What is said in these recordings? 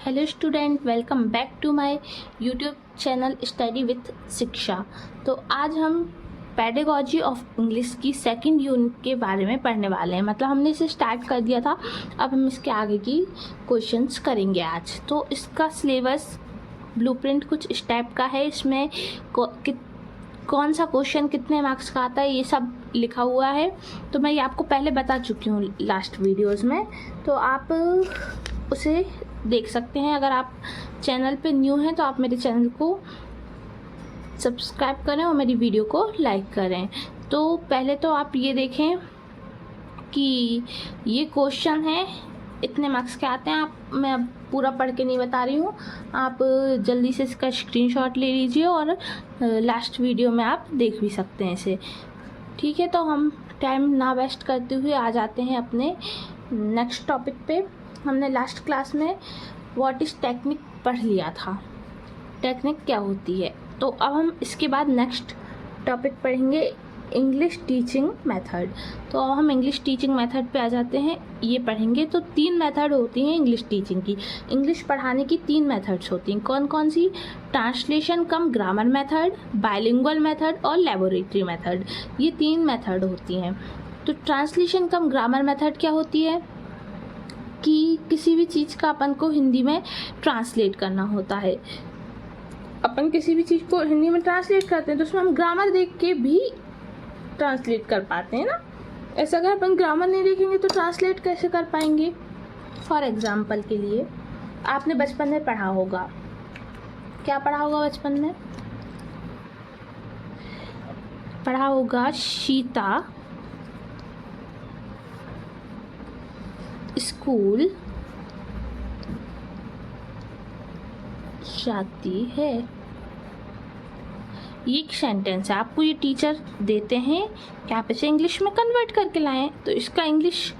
Hello student, welcome back to my YouTube channel study with Shiksha. तो आज हम pedagogy of English की second unit के बारे में पढ़ने वाले हैं। मतलब हमने इसे स्टार्ट कर दिया था, अब हम इसके आगे की क्वेश्चंस करेंगे आज। तो इसका सिलेबस ब्लूप्रिंट कुछ इस टाइप का है। इसमें कौन सा क्वेश्चन कितने मार्क्स का आता है ये सब लिखा हुआ है। तो मैं ये आपको पहले बता चुकी हूँ लास्ट वीडियोज़ में, तो आप उसे देख सकते हैं। अगर आप चैनल पे न्यू हैं तो आप मेरे चैनल को सब्सक्राइब करें और मेरी वीडियो को लाइक करें। तो पहले तो आप ये देखें कि ये क्वेश्चन है, इतने मार्क्स के आते हैं। मैं अब पूरा पढ़ के नहीं बता रही हूँ, आप जल्दी से इसका स्क्रीनशॉट ले लीजिए और लास्ट वीडियो में आप देख भी सकते हैं इसे। ठीक है, तो हम टाइम ना वेस्ट करते हुए आ जाते हैं अपने नेक्स्ट टॉपिक पे। हमने लास्ट क्लास में व्हाट इज़ टेक्निक पढ़ लिया था, टेक्निक क्या होती है। तो अब हम इसके बाद नेक्स्ट टॉपिक पढ़ेंगे इंग्लिश टीचिंग मेथड। तो अब हम इंग्लिश टीचिंग मेथड पे आ जाते हैं, ये पढ़ेंगे। तो 3 मेथड होती हैं इंग्लिश टीचिंग की। इंग्लिश पढ़ाने की 3 मेथड्स होती हैं। कौन कौन सी? Translation cum grammar method, bilingual method और लेबोरेटरी मेथड। ये 3 मेथड होती हैं। तो ट्रांसलेशन कम ग्रामर मेथड क्या होती है कि किसी भी चीज़ का अपन को हिंदी में ट्रांसलेट करना होता है। अपन किसी भी चीज़ को हिंदी में ट्रांसलेट करते हैं तो उसमें हम ग्रामर देख के भी ट्रांसलेट कर पाते हैं ना। ऐसा अगर अपन ग्रामर नहीं देखेंगे तो ट्रांसलेट कैसे कर पाएंगे? फॉर एग्जाम्पल के लिए आपने बचपन में पढ़ा होगा, क्या पढ़ा होगा बचपन में? पढ़ा होगा सीता स्कूल जाती है। ये एक सेंटेंस है, आपको ये टीचर देते हैं कि आप इसे इंग्लिश में कन्वर्ट करके लाएं। तो इसका इंग्लिश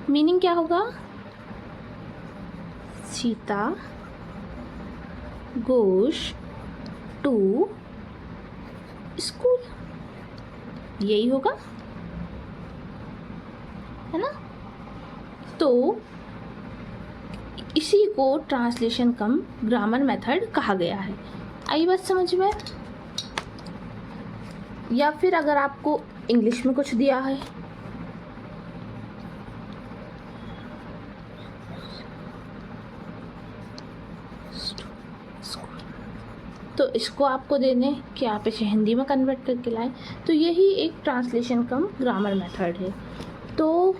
मीनिंग क्या होगा? सीता गोes टू स्कूल, यही होगा, है ना। तो इसी को ट्रांसलेशन कम ग्रामर मेथड कहा गया है। आई बात समझ में? या फिर अगर आपको इंग्लिश में कुछ दिया है, तो इसको आपको देने कि आप इसे हिंदी में कन्वर्ट करके लाएं, तो यही एक ट्रांसलेशन कम ग्रामर मेथड है। तो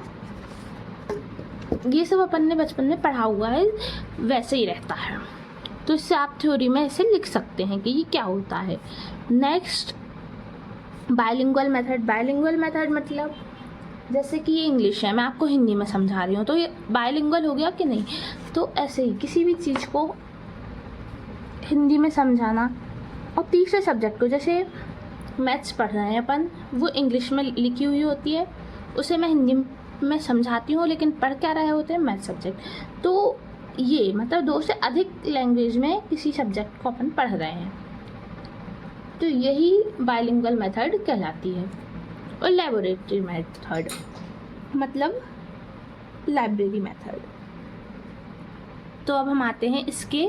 ये सब अपन ने बचपन में पढ़ा हुआ है, वैसे ही रहता है। तो इससे आप थ्योरी में ऐसे लिख सकते हैं कि ये क्या होता है। Next bilingual method. Bilingual method मतलब जैसे कि ये इंग्लिश है, मैं आपको हिंदी में समझा रही हूँ, तो ये बाइलिंगुअल हो गया कि नहीं। तो ऐसे ही किसी भी चीज़ को हिंदी में समझाना। और तीसरे सब्जेक्ट को, जैसे मैथ्स पढ़ रहे हैं अपन, वो इंग्लिश में लिखी हुई होती है, उसे मैं हिंदी में समझाती हूँ, लेकिन पढ़ क्या रहे होते हैं मैथ सब्जेक्ट। तो ये मतलब 2 से अधिक लैंग्वेज में किसी सब्जेक्ट को अपन पढ़ रहे हैं, तो यही बाइलिंगुअल मेथड कहलाती है। और लेबोरेटरी मेथड मतलब लाइब्रेरी मेथड। तो अब हम आते हैं इसके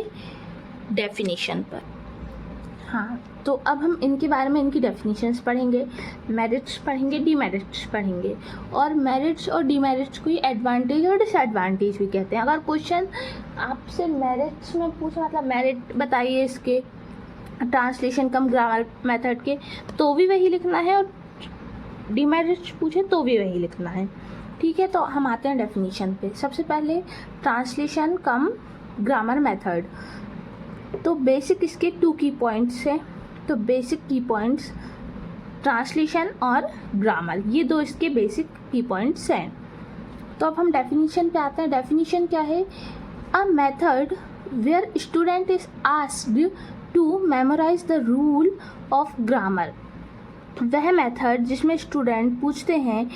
डेफिनेशन पर। हाँ, तो अब हम इनके बारे में, इनकी डेफिनेशंस पढ़ेंगे, मेरिट्स पढ़ेंगे, डीमेरिट्स पढ़ेंगे। और मेरिट्स और डीमेरिट्स को ही एडवांटेज और डिसएडवांटेज भी कहते हैं। अगर क्वेश्चन आपसे मेरिट्स में पूछा, मतलब मेरिट बताइए इसके ट्रांसलेशन कम ग्रामर मेथड के, तो भी वही लिखना है, और डीमेरिट्स पूछे तो भी वही लिखना है। ठीक है, तो हम आते हैं डेफिनेशन पे। सबसे पहले ट्रांसलेशन कम ग्रामर मेथड। तो बेसिक इसके 2 की पॉइंट्स हैं। तो बेसिक की पॉइंट्स ट्रांसलेशन और ग्रामर, ये 2 इसके बेसिक की पॉइंट्स हैं। तो अब हम डेफिनेशन पे आते हैं। डेफिनेशन क्या है? A method where student is asked to memorise the rule of grammar. वह मेथड जिसमें स्टूडेंट पूछते हैं,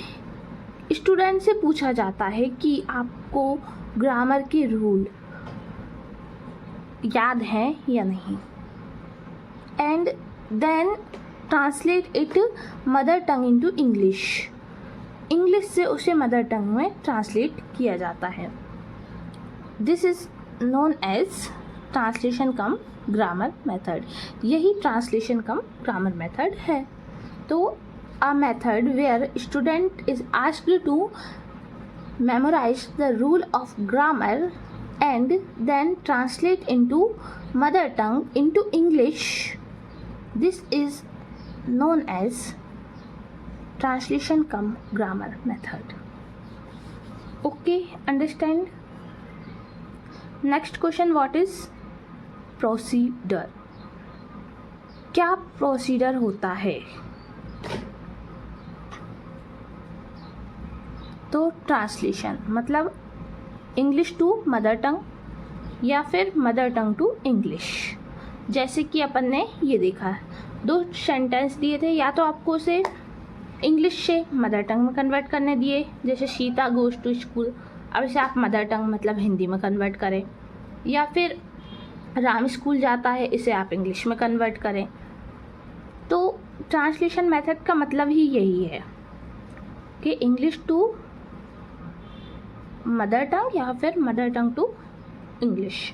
स्टूडेंट से पूछा जाता है कि आपको ग्रामर के रूल याद है या नहीं, and then translate it mother tongue into English. English से उसे मदर टंग में ट्रांसलेट किया जाता है। This is known as translation cum grammar method. यही ट्रांसलेशन कम ग्रामर मेथड है। तो a method where student is asked to memorize the rule of grammar and then translate into mother tongue into English. This is known as translation cum grammar method. Okay, understand? Next question, what is procedure? क्या procedure होता है? तो translation मतलब English to mother tongue या फिर mother tongue to English. जैसे कि अपन ने ये देखा, 2 सेंटेंस दिए थे, या तो आपको उसे इंग्लिश से मदर टंग में कन्वर्ट करने दिए, जैसे सीता गोज टू स्कूल, अब इसे आप मदर टंग मतलब हिंदी में कन्वर्ट करें, या फिर राम स्कूल जाता है, इसे आप इंग्लिश में कन्वर्ट करें। तो ट्रांसलेशन मेथड का मतलब ही यही है कि इंग्लिश टू मदर टंग या फिर मदर टंग टू इंग्लिश।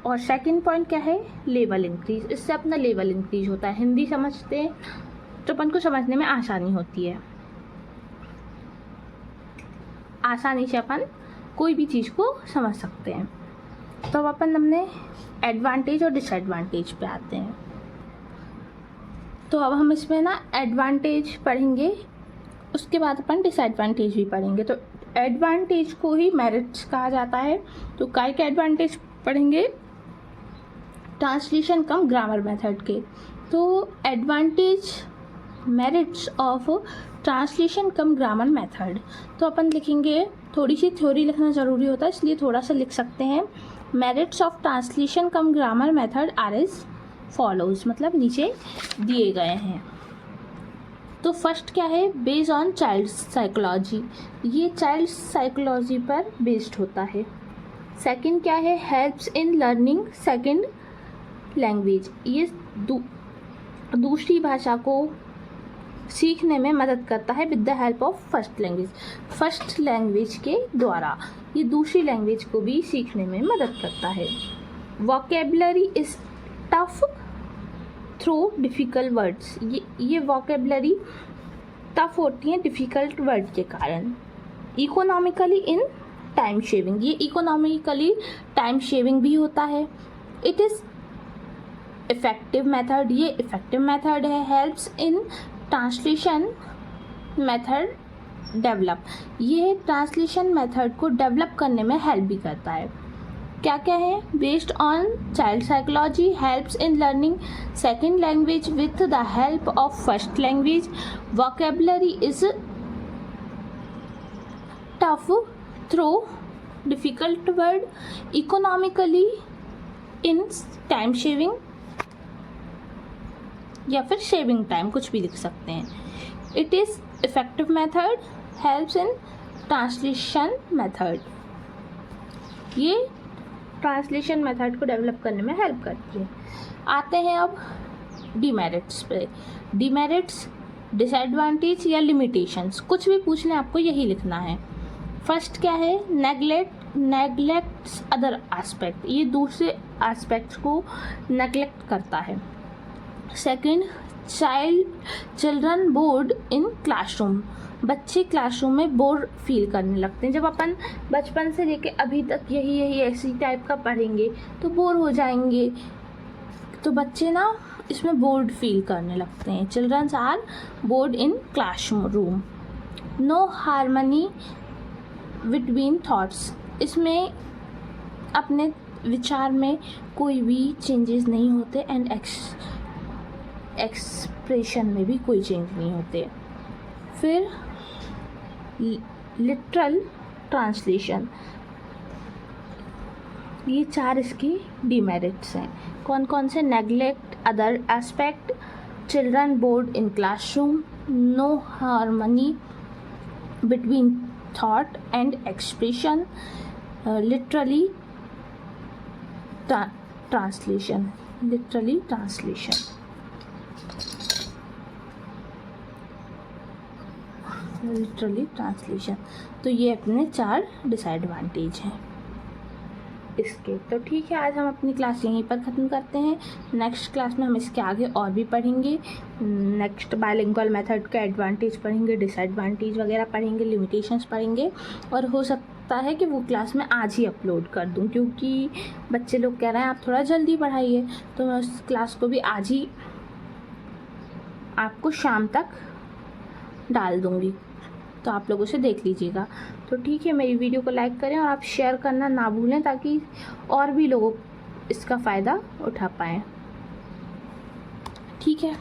और सेकंड पॉइंट क्या है? Level increase. इससे अपना लेवल इंक्रीज होता है। हिंदी समझते हैं तो अपन को समझने में आसानी होती है, आसानी से अपन कोई भी चीज़ को समझ सकते हैं। तो अब अपन हमने एडवांटेज और डिसएडवांटेज पे आते हैं। तो अब हम इसमें ना एडवांटेज पढ़ेंगे, उसके बाद अपन डिसएडवांटेज भी पढ़ेंगे। तो एडवांटेज को ही मेरिट्स कहा जाता है। तो काय के एडवांटेज पढ़ेंगे? ट्रांसलेशन कम ग्रामर मेथड के। तो advantage merits of translation cum grammar method, तो अपन लिखेंगे, थोड़ी सी थ्योरी लिखना ज़रूरी होता है इसलिए थोड़ा सा लिख सकते हैं। Merits of translation cum grammar method are as follows, मतलब नीचे दिए गए हैं। तो फर्स्ट क्या है? बेस्ड ऑन चाइल्ड साइकोलॉजी, ये चाइल्ड साइकोलॉजी पर बेस्ड होता है। सेकंड क्या है? Helps in learning second language, ये दूसरी भाषा को सीखने में मदद करता है with the help of first language. First language के द्वारा ये दूसरी लैंग्वेज को भी सीखने में मदद करता है। Vocabulary is tough through difficult words, ये वोकेबलरी टफ होती हैं डिफ़िकल्ट वर्ड के कारण। इकोनॉमिकली इन टाइम शेविंग, ये इकोनॉमिकली टाइम शेविंग भी होता है। इट इज़ इफ़ेक्टिव मेथड, ये इफ़ेक्टिव मेथड है। Helps in translation method develop, ये ट्रांसलेशन मेथड को डेवलप करने में हेल्प भी करता है। क्या क्या है? Based on child psychology, helps in learning second language with the help of first language, vocabulary is tough through difficult word, economically in time shaving या फिर शेविंग टाइम, कुछ भी लिख सकते हैं। It is effective method, helps in translation method, ये translation method को develop करने में हेल्प करती है। आते हैं अब डिमेरिट्स पे। डिमेरिट्स, डिसएडवांटेज या लिमिटेशंस, कुछ भी पूछने आपको यही लिखना है। फर्स्ट क्या है? नेगलेक्ट्स अदर एस्पेक्ट, ये दूसरे एस्पेक्ट्स को नेगलेक्ट करता है। Second, children bored in classroom, बच्चे क्लासरूम में बोर फील करने लगते हैं। जब अपन बचपन से लेके अभी तक यही ऐसी टाइप का पढ़ेंगे तो बोर हो जाएंगे, तो बच्चे ना इसमें बोर्ड फील करने लगते हैं। Childrens are bored in classroom. No harmony between thoughts, इसमें अपने विचार में कोई भी चेंजेस नहीं होते एंड एक्सप्रेशन में भी कोई चेंज नहीं होते। फिर लिटरल ट्रांसलेशन, ये 4 इसकी डिमेरिट्स हैं। कौन कौन से? Neglect other aspect, children bored in classroom, no harmony between thought and expression, literally translation, literally translation. Literally translation, तो ये अपने 4 डिसएडवांटेज हैं। इसके। तो ठीक है, आज हम अपनी क्लास यहीं पर ख़त्म करते हैं। नेक्स्ट क्लास में हम इसके आगे और भी पढ़ेंगे। नेक्स्ट बायलिंगुअल मेथड का एडवांटेज पढ़ेंगे, डिसएडवांटेज वगैरह पढ़ेंगे, लिमिटेशंस पढ़ेंगे, और हो सकता है कि वो क्लास मैं आज ही अपलोड कर दूं, क्योंकि बच्चे लोग कह रहे हैं आप थोड़ा जल्दी पढ़ाइए, तो मैं उस क्लास को भी आज ही आपको शाम तक डाल दूँगी, तो आप लोग उसे देख लीजिएगा। तो ठीक है, मेरी वीडियो को लाइक करें और आप शेयर करना ना भूलें, ताकि और भी लोग इसका फ़ायदा उठा पाएँ। ठीक है।